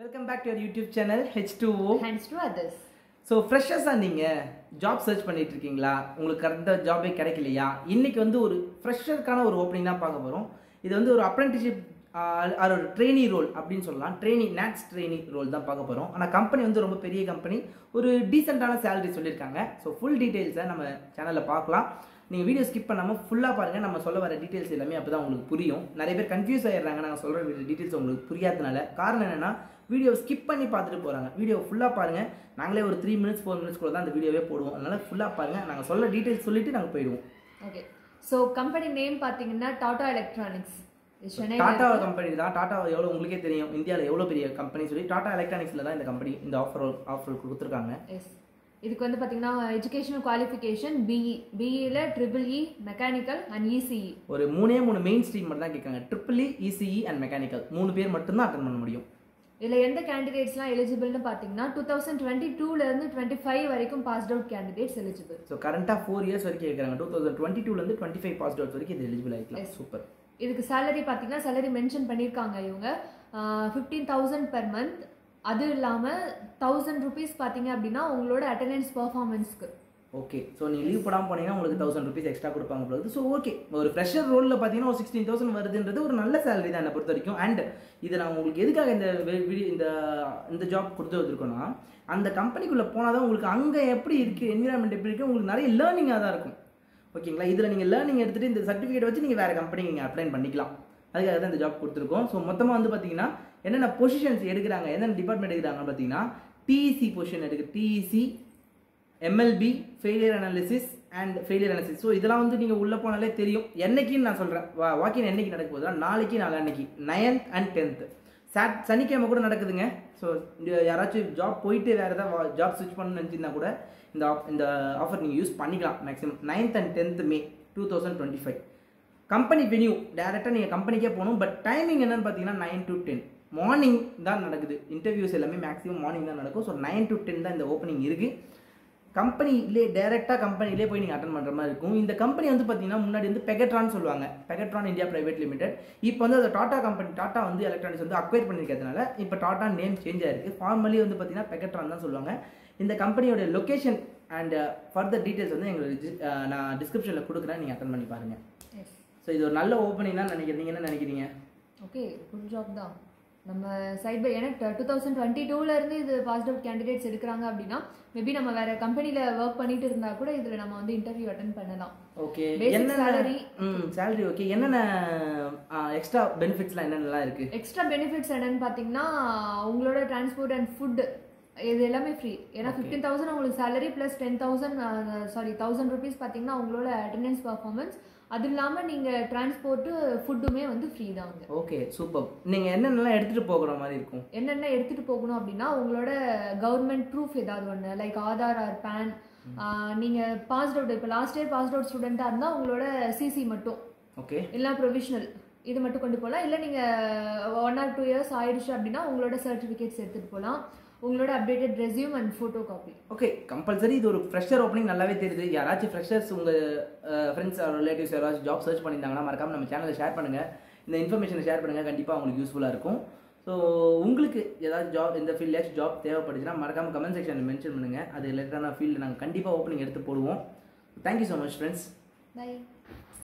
Welcome back to your YouTube channel H2O. Hands to others. So ஃப்ரெஷர்ஸாக நீங்கள் job search பண்ணிட்டு இருக்கீங்களா? உங்களுக்கு கரெக்டாக ஜாபே கிடைக்கலையா? இன்றைக்கி வந்து ஒரு ஃப்ரெஷருக்கான ஒரு ஓப்பனிங் தான் பார்க்க போகிறோம். இது வந்து ஒரு அப்ரெண்டிஷிப் ஒரு ட்ரெயினி ரோல் அப்படின்னு சொல்லலாம். நேட்ஸ் ட்ரெயினி ரோல் தான் பார்க்க போகிறோம். ஆனால் கம்பெனி வந்து ரொம்ப பெரிய கம்பெனி, ஒரு டீசெண்டான சேலரி சொல்லியிருக்காங்க. ஸோ ஃபுல் டீட்டெயில்ஸை நம்ம சேனலில் பார்க்கலாம். நீங்கள் வீடியோ ஸ்கிப் பண்ணாமல் ஃபுல்லாக பாருங்கள். நம்ம சொல்ல வர டீட்டெயில்ஸ் எல்லாமே அப்போ தான் உங்களுக்கு புரியும். நிறைய பேர் கன்ஃபியூஸ் ஆகிடுறாங்க நாங்கள் சொல்கிற டீட்டெயில்ஸ் உங்களுக்கு புரியாததுனால. காரணம் என்னென்னா, வீடியோ ஸ்கிப் பண்ணி பார்த்துட்டு போகிறாங்க. வீடியோ ஃபுல்லாக பாருங்கள். நாங்களே ஒரு 3 minutes 4 minutes கூட தான் அந்த வீடியோவே போடுவோம். அதனால் ஃபுல்லாக பாருங்கள். நாங்கள் சொல்ல டீட்டெயில்ஸ் சொல்லிவிட்டு நாங்கள் போயிடுவோம். ஓகே. ஸோ கம்பெனி நேம் பார்த்தீங்கன்னா டாடா எலக்ட்ரானிக்ஸ். டாடா கம்பெனி தான். டாடா எவ்வளோ உங்களுக்கே தெரியும், இந்தியாவில் எவ்வளோ பெரிய கம்பெனி சொல்லி. டாடா எலக்ட்ரானிக்ஸில் தான் இந்த கம்பெனி இந்த ஆஃபர் கொடுத்துருக்காங்க. எஸ், இதுக்கு வந்து பார்த்தீங்கன்னா எஜுகேஷனல் குவாலிஃபிகேஷன் பிஇயில் EEE மெக்கானிக்கல் அண்ட் இசிஇ. ஒரு 3 மெயின் ஸ்ட்ரீம் மட்டும் தான் கேட்காங்க. EEE, இசிஇ அண்ட் மெக்கானிக்கல் 3 பேர் மட்டும்தான் அட்டன் பண்ண முடியும். இதில் எந்த கேண்டிடேட்ஸ்லாம் எலிஜிபிள்னு பார்த்தீங்கன்னா 2022லேருந்து 25 வரைக்கும் passed out candidates eligible. So கரண்ட்டாக 4 years வரைக்கும் கேட்குறாங்க. 2022லேருந்து 25 பாஸ்ட் அவுட் வரைக்கும் இது எலிஜிபிள் ஆகிக்கலாம். சூப்பர். இதுக்கு சேலரி பார்த்தீங்கன்னா சேலரி மென்ஷன் பண்ணியிருக்காங்க இவங்க 15,000 பெர் மந்த். அது இல்லாமல் 1,000 rupees பார்த்தீங்க அப்படின்னா உங்களோட அட்டெண்டன்ஸ் பர்ஃபார்மன்ஸ்க்கு. ஓகே. ஸோ நீங்கள் லீவ் போடாமல் போனீங்கன்னா உங்களுக்கு 1,000 rupees எக்ஸ்ட்ரா கொடுப்பாங்க போகுது. ஸோ ஓகே, ஒரு ஃப்ரெஷர் ரோலில் பார்த்தீங்கன்னா ஒரு 16,000 வருதுன்றது ஒரு நல்ல சேலரி தான் என்னை பொறுத்த வரைக்கும். அண்ட் இதை நான் உங்களுக்கு எதுக்காக இந்த ஜாப் கொடுத்து வச்சுருக்கோன்னா, அந்த கம்பெனிக்குள்ளே போனால் தான் உங்களுக்கு அங்கே எப்படி இருக்குது, என்விரான்மெண்ட் எப்படி இருக்குது, உங்களுக்கு நிறைய லேர்னிங்காக தான் இருக்கும். ஓகேங்களா? இதில் நீங்கள் லேர்னிங் எடுத்துகிட்டு இந்த சர்டிஃபிகேட் வச்சு நீங்கள் வேறு கம்பெனிக்கு நீங்கள் அப்ளை பண்ணிக்கலாம். அதுக்காக தான் இந்த ஜாப் கொடுத்துருக்கோம். ஸோ மொத்தமாக வந்து பார்த்தீங்கன்னா என்னென்ன பொசிஷன்ஸ் எடுக்கிறாங்க, என்னென்ன டிபார்ட்மெண்ட் எடுக்கிறாங்கன்னு பார்த்தீங்கன்னா, டிஇசி பொசிஷன் எடுக்குது. DEC, MLP, failure analysis and failure analysis. So இதெல்லாம் வந்து நீங்கள் உள்ளே போனாலே தெரியும். என்னைக்குன்னு நான் சொல்கிறேன். வாக்கின் என்னைக்கு நடக்க போகுதா? நாளைக்கு, நாளான்னைக்கு 9th and 10th. சனிக்கிழமை கூட நடக்குதுங்க. ஸோ யாராச்சும் ஜாப் போயிட்டு வேறு ஏதாவது ஜாப் ஸ்விட்ச் பண்ணணும்னு நினச்சிருந்தா கூட இந்த ஆஃபர் நீங்கள் யூஸ் பண்ணிக்கலாம். Maximum 9th and 10th May 2025. Company venue டேரெக்டாக நீங்கள் கம்பெனிக்கே போகணும். பட் டைமிங் என்னென்னு பார்த்தீங்கன்னா 9 to 10 மார்னிங் தான் நடக்குது. இன்டர்வியூஸ் எல்லாமே மேக்ஸிமம் மார்னிங் தான் நடக்கும். ஸோ 9 to 10 தான் இந்த ஓப்பனிங் இருக்குது. கம்பெனிலே டேரெக்டாக கம்பெனிலே போய் நீங்கள் அட்டன் பண்ணுற மாதிரி இருக்கும். இந்த கம்பெனி வந்து பார்த்தீங்கன்னா முன்னாடி வந்து பெகட்ரான் சொல்லுவாங்க. Pegatron India private limited. இப்போ வந்து அந்த டாடா கம்பெனி, டாடா வந்து எலக்ட்ரானிக்ஸ் வந்து அக்வைர் பண்ணியிருக்கிறதுனால இப்போ டாடா நேம் சேஞ்ச் ஆயிருக்கு. ஃபார்மலி வந்து பார்த்தீங்கன்னா பெகட்ரான் தான் சொல்லுவாங்க. இந்த கம்பெனியோட லொக்கேஷன் அண்ட் ஃபர்தர் டீட்டெயில்ஸ் வந்து எங்களுக்கு நான் டிஸ்கிரிப்ஷனில் கொடுக்குறேன். நீங்கள் அட்டன் பண்ணி பாருங்கள். ஸோ இது ஒரு நல்ல ஓப்பனிங் தான் நினைக்கிறேன். நீங்கள் என்ன நினைக்கிறீங்க? ஓகே, குட் ஜாப் தான். நம்ம சைட் பை எனக்கு 2022லேருந்து இது பாஸ்ட் அவுட் கேண்டிடேட்ஸ் எடுக்கிறாங்க அப்படின்னா மேபி நம்ம வேற கம்பெனியில் ஒர்க் பண்ணிட்டு இருந்தால் கூட இதில் நம்ம வந்து இன்டர்வியூ அட்டன் பண்ணலாம். ஓகே. என்ன சேலரி? ஓகே. என்னென்ன எக்ஸ்ட்ரா பெனிஃபிட்ஸ்லாம் என்னென்னலாம் இருக்குது? எக்ஸ்ட்ரா பெனிஃபிட்ஸ் என்னென்னு பார்த்தீங்கன்னா உங்களோட டிரான்ஸ்போர்ட் அண்ட் ஃபுட் இது எல்லாமே ஃப்ரீ. ஏன்னா 15,000 உங்களுக்கு சேலரி ப்ளஸ் 1,000 rupees பார்த்தீங்கன்னா உங்களோட அட்டெண்டன்ஸ் பர்ஃபார்மன்ஸ். அது இல்லாமல் நீங்கள் டிரான்ஸ்போர்ட்டு ஃபுட்டுமே வந்து ஃப்ரீ தாங்க. Okay, super. நீங்கள் என்னென்னலாம் எடுத்துகிட்டு போகிற மாதிரி இருக்கும்? என்னென்ன எடுத்துகிட்டு போகணும் அப்படின்னா உங்களோட கவர்மெண்ட் ப்ரூஃப் ஏதாவது ஒன்று லைக் ஆதார் ஆர் பேன். நீங்கள் பாஸ்ட் அவுட், இப்போ லாஸ்ட் இயர் பாஸ்ட் அவுட் ஸ்டூடெண்ட்டாக இருந்தால் உங்களோட சிசி மட்டும், ஓகே, இல்லை ப்ரொவிஷனல் இது மட்டும் கொண்டு போகலாம். இல்லை நீங்கள் 1 or 2 years ஆயிடுச்சு அப்படின்னா உங்களோட சர்டிஃபிகேட்ஸ் எடுத்துகிட்டு போகலாம். உங்களோட updated resume and photocopy. Okay, compulsory. இது ஒரு ஃப்ரெஷர் ஓப்பனிங் நல்லாவே தெரியுது. யாராச்சும் ஃப்ரெஷர்ஸ் உங்கள் ஃப்ரெண்ட்ஸ் ஆர் ரிலேட்டிவ்ஸ் யாராச்சும் ஜாப் சர்ச் பண்ணியிருந்தாங்கன்னா மறக்காமல் நம்ம சேனலை ஷேர் பண்ணுங்கள். இந்த இன்ஃபர்மேஷனை ஷேர் பண்ணுங்கள். கண்டிப்பாக உங்களுக்கு யூஸ்ஃபுல்லாக இருக்கும். ஸோ உங்களுக்கு ஏதாவது ஜாப் இந்த ஃபீல்டாச்சும் ஜாப் தேவைப்படுச்சுன்னா மறக்காமல் கமெண்ட் செக்ஷனில் மென்ஷன் பண்ணுங்கள். அது ரிலேட்டடான ஃபீல்டு நாங்கள் கண்டிப்பாக ஓப்பனிங் எடுத்து போடுவோம். Thank you so much friends. By.